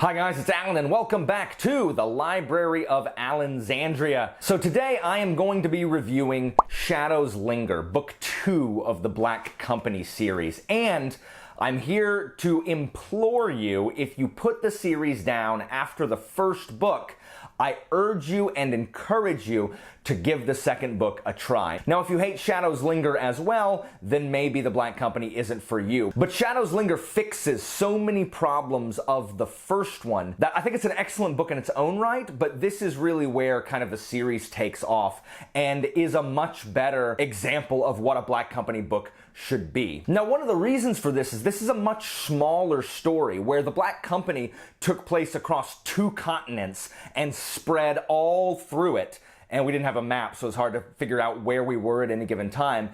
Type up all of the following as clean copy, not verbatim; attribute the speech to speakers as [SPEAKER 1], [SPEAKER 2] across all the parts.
[SPEAKER 1] Hi guys, it's Alan and welcome back to the Library of Alexandria. So today I am going to be reviewing Shadows Linger, book 2 of the Black Company series. And I'm here to implore you, if you put the series down after the first book, I urge you and encourage you to give the second book a try. Now, if you hate Shadows Linger as well, then maybe the Black Company isn't for you. But Shadows Linger fixes so many problems of the first one that I think it's an excellent book in its own right, but this is really where kind of the series takes off and is a much better example of what a Black Company book should be. Now, one of the reasons for this is a much smaller story where the Black Company took place across 2 continents and spread all through it. And we didn't have a map, so it's hard to figure out where we were at any given time.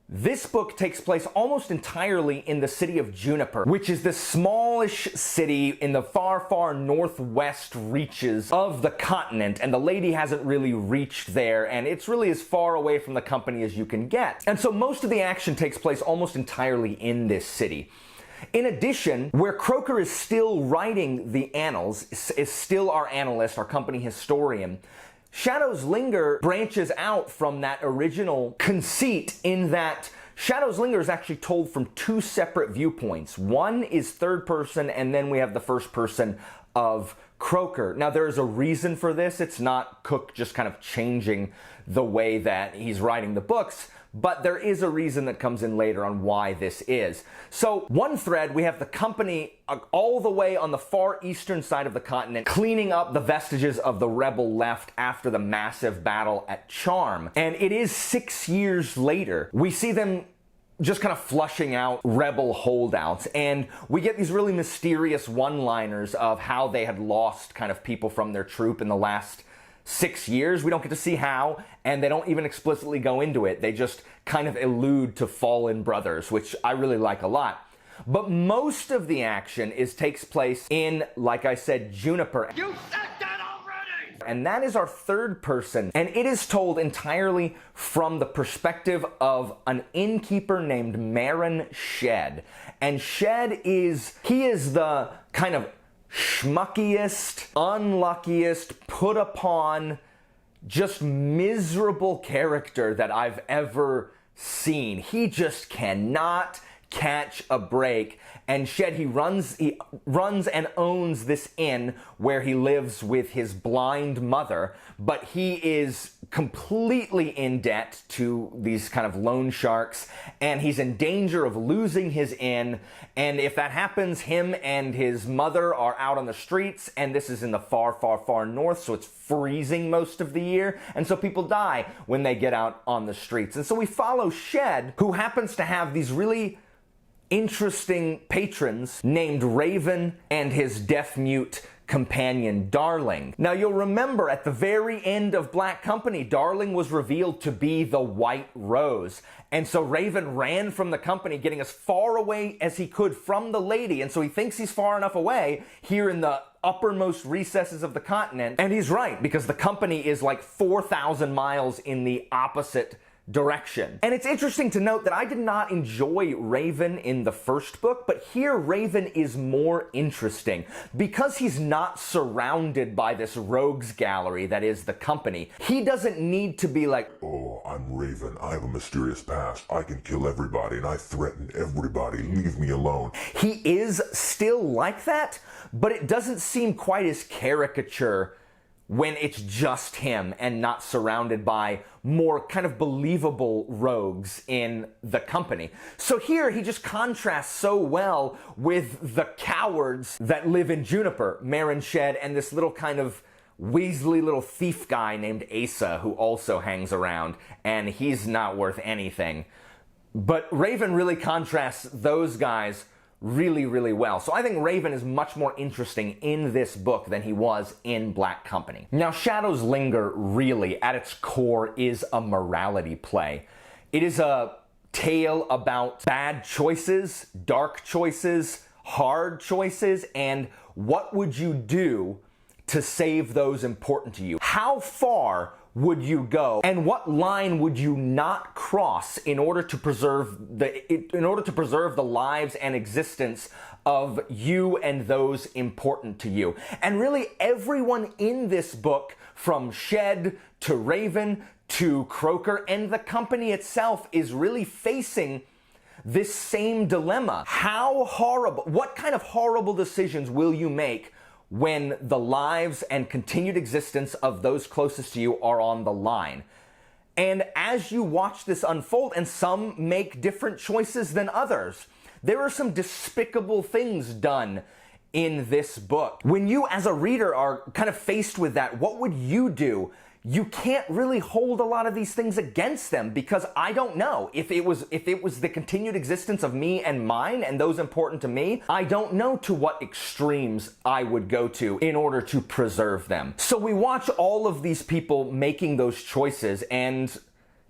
[SPEAKER 1] This book takes place almost entirely in the city of Juniper, which is this smallish city in the far, far northwest reaches of the continent, and the lady hasn't really reached there, and it's really as far away from the company as you can get. And so most of the action takes place almost entirely in this city. In addition, where Croker is still writing the annals, is still our analyst, our company historian, Shadows Linger branches out from that original conceit in that Shadows Linger is actually told from 2 separate viewpoints. One is third person, and then we have the first person of Croker. Now, there's a reason for this. It's not Cook just kind of changing the way that he's writing the books, but there is a reason that comes in later on why this is. So one thread, we have the company all the way on the far eastern side of the continent cleaning up the vestiges of the rebel left after the massive battle at Charm. And it is 6 years later. We see them just kind of flushing out rebel holdouts, and we get these really mysterious one-liners of how they had lost kind of people from their troop in the last 6 years. We don't get to see how, and they don't even explicitly go into it. They just kind of allude to fallen brothers, which I really like a lot. But most of the action takes place in, like I said, Juniper. You said that already! And that is our third person, and it is told entirely from the perspective of an innkeeper named Marin Shed. And Shed is the kind of schmuckiest, unluckiest, put upon, just miserable character that I've ever seen. He just cannot catch a break. And Shed, he runs and owns this inn where he lives with his blind mother, but he is completely in debt to these kind of loan sharks, and he's in danger of losing his inn. And if that happens, him and his mother are out on the streets, and this is in the far, far, far north, so it's freezing most of the year, and so people die when they get out on the streets. And so we follow Shed, who happens to have these really interesting patrons named Raven and his deaf-mute companion Darling. Now, you'll remember at the very end of Black Company, Darling was revealed to be the White Rose. And so Raven ran from the company, getting as far away as he could from the lady. And so he thinks he's far enough away here in the uppermost recesses of the continent. And he's right, because the company is like 4,000 miles in the opposite direction. And it's interesting to note that I did not enjoy Raven in the first book, but here Raven is more interesting because he's not surrounded by this rogues gallery that is the company. He doesn't need to be like,
[SPEAKER 2] "Oh, I'm Raven. I have a mysterious past. I can kill everybody and I threaten everybody. Leave me alone."
[SPEAKER 1] He is still like that, but it doesn't seem quite as caricature when it's just him and not surrounded by more kind of believable rogues in the company. So here he just contrasts so well with the cowards that live in Juniper, Marin Shed, and this little kind of weaselly little thief guy named Asa who also hangs around, and he's not worth anything. But Raven really contrasts those guys really, really well. So I think Raven is much more interesting in this book than he was in Black Company. Now, Shadows Linger really, at its core, is a morality play. It is a tale about bad choices, dark choices, hard choices, and what would you do to save those important to you? How far would you go, and what line would you not cross in order to preserve the lives and existence of you and those important to you? And really, everyone in this book, from Shed to Raven to Croker and the company itself, is really facing this same dilemma. What kind of horrible decisions will you make when the lives and continued existence of those closest to you are on the line? And as you watch this unfold, and some make different choices than others, there are some despicable things done in this book. When you as a reader are kind of faced with that, what would you do? You can't really hold a lot of these things against them, because I don't know. If it was the continued existence of me and mine and those important to me, I don't know to what extremes I would go to in order to preserve them. So we watch all of these people making those choices, and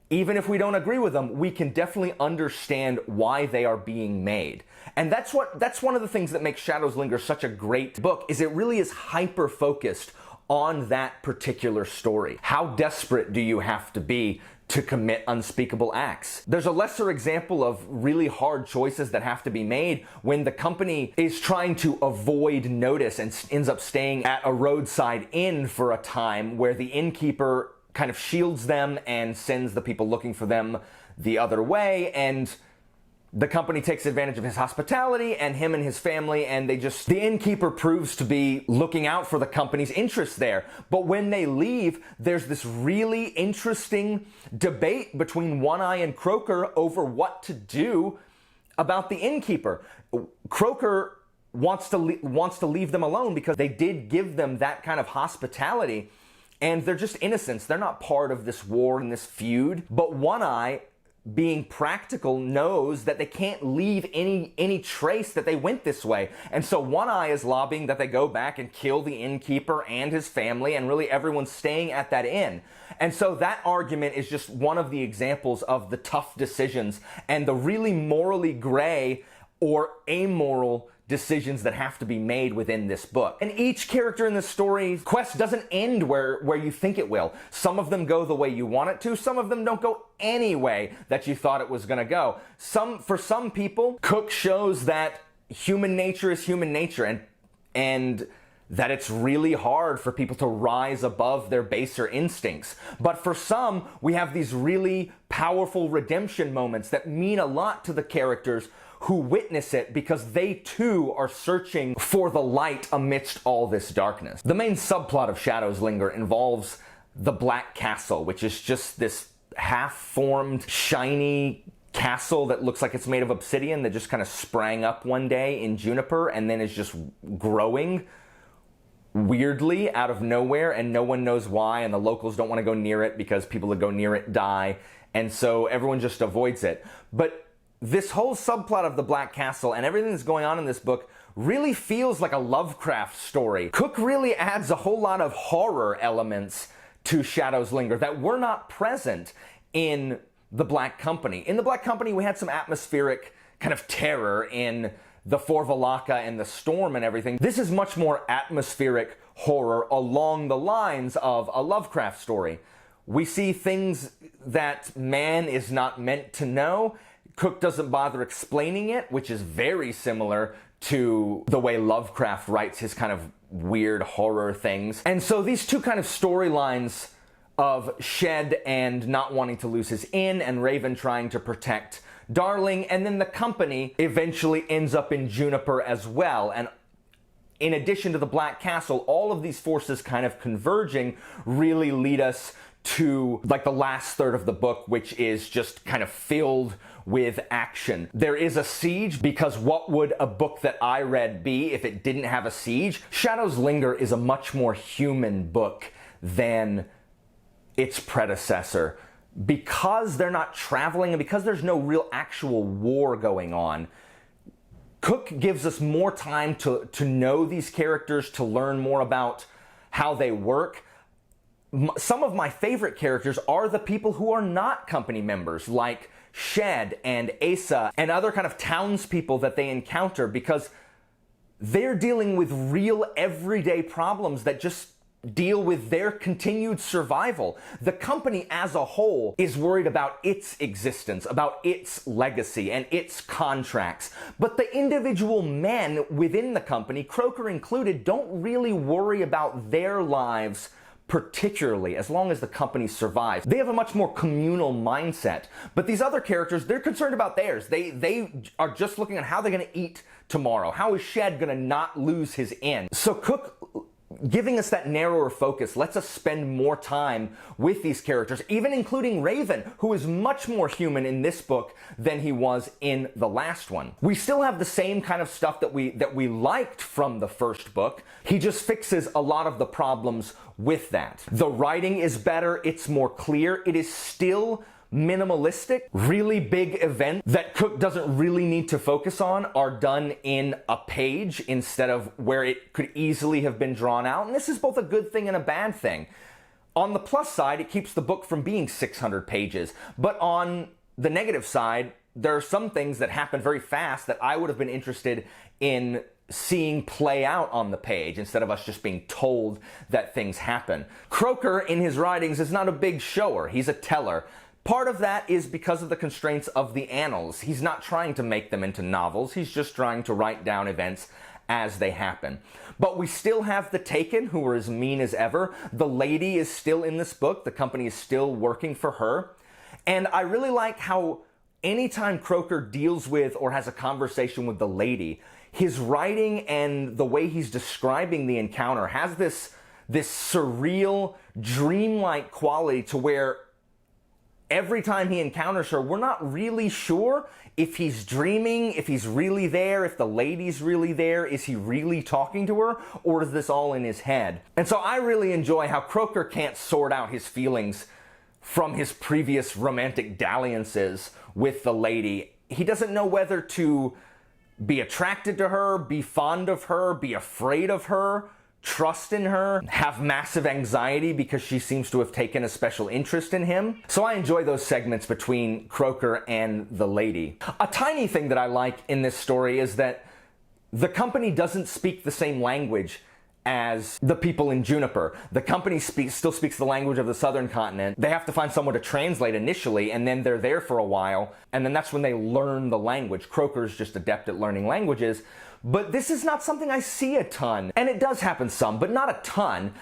[SPEAKER 1] even if we don't agree with them, we can definitely understand why they are being made. And that's one of the things that makes Shadows Linger such a great book, is it really is hyper-focused on that particular story. How desperate do you have to be to commit unspeakable acts? There's a lesser example of really hard choices that have to be made when the company is trying to avoid notice and ends up staying at a roadside inn for a time, where the innkeeper kind of shields them and sends the people looking for them the other way, and the company takes advantage of his hospitality and him and his family, and the innkeeper proves to be looking out for the company's interests there. But when they leave, there's this really interesting debate between One Eye and Croker over what to do about the innkeeper. Croker wants to leave them alone because they did give them that kind of hospitality, and they're just innocents. They're not part of this war and this feud. But One Eye, being practical, knows that they can't leave any trace that they went this way. And so One Eye is lobbying that they go back and kill the innkeeper and his family, and really everyone's staying at that inn. And so that argument is just one of the examples of the tough decisions and the really morally gray or amoral decisions that have to be made within this book. And each character in the story's quest doesn't end where you think it will. Some of them go the way you want it to, some of them don't go any way that you thought it was gonna go. For some people, Cook shows that human nature is human nature, and that it's really hard for people to rise above their baser instincts. But for some, we have these really powerful redemption moments that mean a lot to the characters who witness it, because they too are searching for the light amidst all this darkness. The main subplot of Shadows Linger involves the Black Castle, which is just this half-formed, shiny castle that looks like it's made of obsidian that just kind of sprang up one day in juniper and then is just growing weirdly out of nowhere, and no one knows why, and the locals don't want to go near it because people that go near it die, and so everyone just avoids it. But this whole subplot of the Black Castle and everything that's going on in this book really feels like a Lovecraft story. Cook really adds a whole lot of horror elements to Shadows Linger that were not present in the Black Company. In the Black Company, we had some atmospheric kind of terror in the Forvalaka and the storm and everything. This is much more atmospheric horror along the lines of a Lovecraft story. We see things that man is not meant to know. Cook doesn't bother explaining it, which is very similar to the way Lovecraft writes his kind of weird horror things. And so these two kind of storylines of Shed and not wanting to lose his inn, and Raven trying to protect Darling, and then the company eventually ends up in Juniper as well. And in addition to the Black Castle, all of these forces kind of converging really lead us to like the last third of the book, which is just kind of filled with action. There is a siege, because what would a book that I read be if it didn't have a siege? Shadows Linger is a much more human book than its predecessor. Because they're not traveling and because there's no real actual war going on, Cook gives us more time to know these characters, to learn more about how they work. Some of my favorite characters are the people who are not company members, like Shed and Asa and other kind of townspeople that they encounter, because they're dealing with real everyday problems that just deal with their continued survival. The company as a whole is worried about its existence, about its legacy and its contracts. But the individual men within the company, Croker included, don't really worry about their lives particularly, as long as the company survives. They have a much more communal mindset. But these other characters, they're concerned about theirs. They are just looking at how they're going to eat tomorrow. How is Shed going to not lose his inn? So Cook, giving us that narrower focus, lets us spend more time with these characters, even including Raven, who is much more human in this book than he was in the last one. We still have the same kind of stuff that we liked from the first book. He just fixes a lot of the problems with that. The writing is better, it's more clear, it is still minimalistic. Really big events that Cook doesn't really need to focus on are done in a page instead of where it could easily have been drawn out. And this is both a good thing and a bad thing. On the plus side, it keeps the book from being 600 pages. But on the negative side, there are some things that happen very fast that I would have been interested in seeing play out on the page instead of us just being told that things happen. Croker, in his writings, is not a big shower. He's a teller. Part of that is because of the constraints of the annals. He's not trying to make them into novels. He's just trying to write down events as they happen. But we still have the Taken, who are as mean as ever. The lady is still in this book. The company is still working for her. And I really like how anytime Croker deals with or has a conversation with the lady, his writing and the way he's describing the encounter has this surreal, dreamlike quality to where every time he encounters her, we're not really sure if he's dreaming, if he's really there, if the lady's really there, is he really talking to her, or is this all in his head? And so I really enjoy how Croker can't sort out his feelings from his previous romantic dalliances with the lady. He doesn't know whether to be attracted to her, be fond of her, be afraid of her, trust in her, have massive anxiety because she seems to have taken a special interest in him. So I enjoy those segments between Croker and the lady. A tiny thing that I like in this story is that the company doesn't speak the same language as the people in Juniper. The company still speaks the language of the southern continent. They have to find someone to translate initially, and then they're there for a while, and then that's when they learn the language. Croker's just adept at learning languages. But this is not something I see a ton. And it does happen some, but not a ton.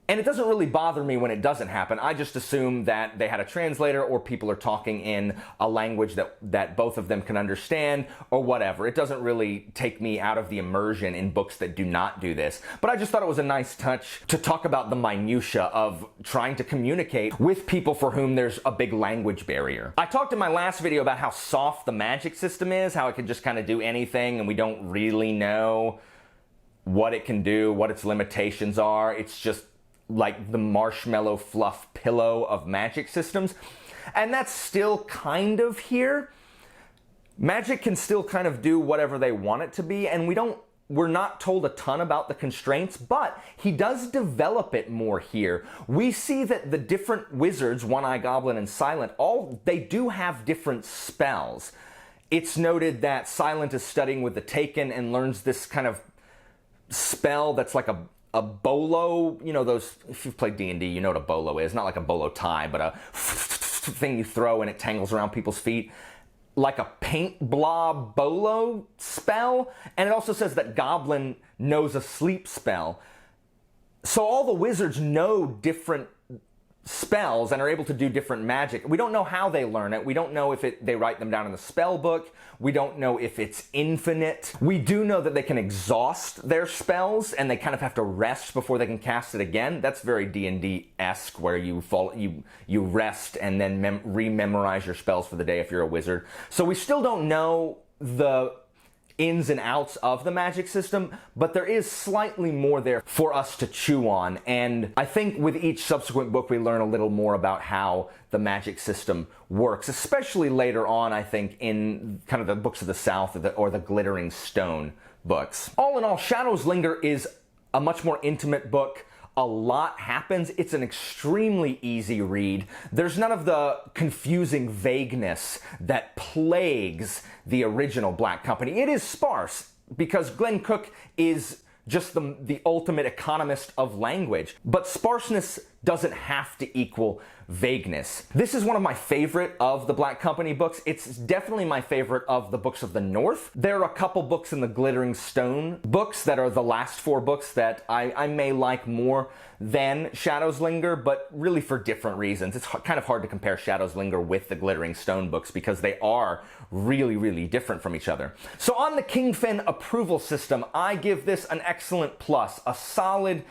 [SPEAKER 1] And it doesn't really bother me when it doesn't happen. I just assume that they had a translator or people are talking in a language that both of them can understand or whatever. It doesn't really take me out of the immersion in books that do not do this. But I just thought it was a nice touch to talk about the minutia of trying to communicate with people for whom there's a big language barrier. I talked in my last video about how soft the magic system is, how it can just kind of do anything and we don't really know what it can do, what its limitations are. It's just like the marshmallow fluff pillow of magic systems. And that's still kind of here. Magic can still kind of do whatever they want it to be, and we're not told a ton about the constraints, but he does develop it more here. We see that the different wizards, One-Eye Goblin and Silent, they do have different spells. It's noted that Silent is studying with the Taken and learns this kind of spell that's like a bolo, you know, those, if you've played D&D, you know what a bolo is. Not like a bolo tie, but a thing you throw and it tangles around people's feet. Like a paint blob bolo spell. And it also says that Goblin knows a sleep spell. So all the wizards know different spells and are able to do different magic. We don't know how they learn it. We don't know if they write them down in the spell book. We don't know if it's infinite. We do know that they can exhaust their spells and they kind of have to rest before they can cast it again. That's very D&D-esque, where you rest and then rememorize your spells for the day if you're a wizard. So we still don't know the ins and outs of the magic system, but there is slightly more there for us to chew on. And I think with each subsequent book, we learn a little more about how the magic system works, especially later on, I think, in kind of the Books of the South or the Glittering Stone books. All in all, Shadows Linger is a much more intimate book. A lot happens. It's an extremely easy read. There's none of the confusing vagueness that plagues the original Black Company. It is sparse because Glen Cook is just the ultimate economist of language. But sparseness doesn't have to equal vagueness. This is one of my favorite of the Black Company books. It's definitely my favorite of the books of the North. There are a couple books in the Glittering Stone books that are the last 4 books that I may like more than Shadows Linger, but really for different reasons. It's kind of hard to compare Shadows Linger with the Glittering Stone books because they are really, really different from each other. So on the Kingfin approval system, I give this an excellent plus, a solid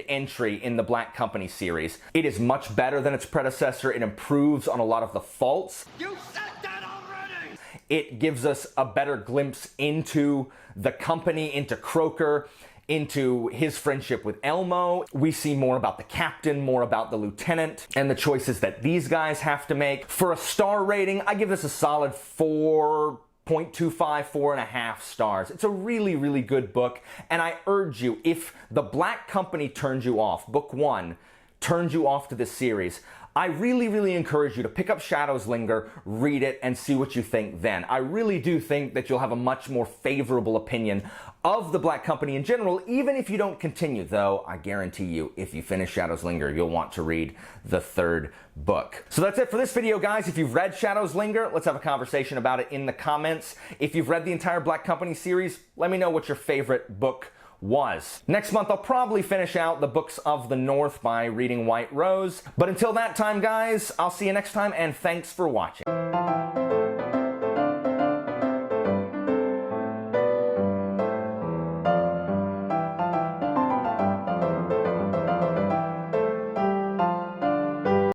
[SPEAKER 1] entry in the Black Company series. It is much better than its predecessor. It improves on a lot of the faults.
[SPEAKER 3] You said that already!
[SPEAKER 1] It gives us a better glimpse into the company, into Croker, into his friendship with Elmo. We see more about the captain, more about the lieutenant, and the choices that these guys have to make. For a star rating, I give this a solid 4.25, 4.5 stars. It's a really, really good book, and I urge you, if the Black Company turns you off, book 1 turns you off to this series, I really, really encourage you to pick up Shadows Linger, read it, and see what you think then. I really do think that you'll have a much more favorable opinion of the Black Company in general, even if you don't continue, though I guarantee you, if you finish Shadows Linger, you'll want to read the 3rd book. So that's it for this video, guys. If you've read Shadows Linger, let's have a conversation about it in the comments. If you've read the entire Black Company series, let me know what your favorite book was. Next month, I'll probably finish out the Books of the North by reading White Rose. But until that time, guys, I'll see you next time, and thanks for watching.